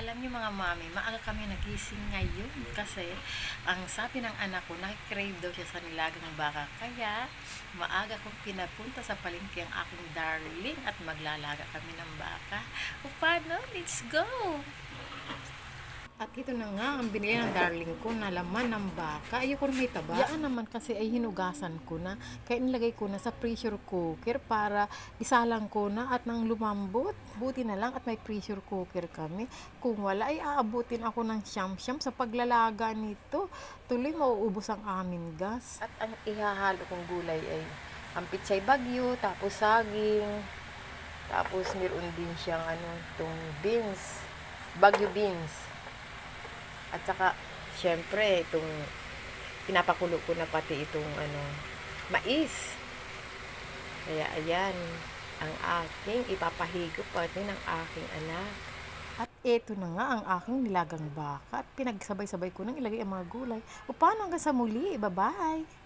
Alam niyo mga mami, maaga kami nagising ngayon kasi ang sabi ng anak ko, nakikrave daw siya sa nilagang baka. Kaya maaga kong pinapunta sa palengke ang aking darling at maglalaga kami ng baka. O paano? Let's go! At ito na nga ang binili ng darling ko na laman ng baka. Ayoko na may taba. Yaan naman kasi ay hinugasan ko na. Kaya nilagay ko na sa pressure cooker para isalang ko na at nang lumambot. Buti na lang at may pressure cooker kami. Kung wala ay aabutin ako ng siyam-siyam sa paglalaga nito. Tuloy mauubos ang aming gas. At ang ihahalo kong gulay ay ang pitsay bagyo, tapos saging, tapos meron din siyang itong beans, bagyo beans. At saka, syempre, itong pinapakulo ko na pati itong mais. Kaya ayan, ang aking ipapahigop pati ng aking anak. At eto na nga ang aking nilagang baka at pinagsabay-sabay ko nang ilagay ang mga gulay. O paano hanggang sa muli? Bye-bye!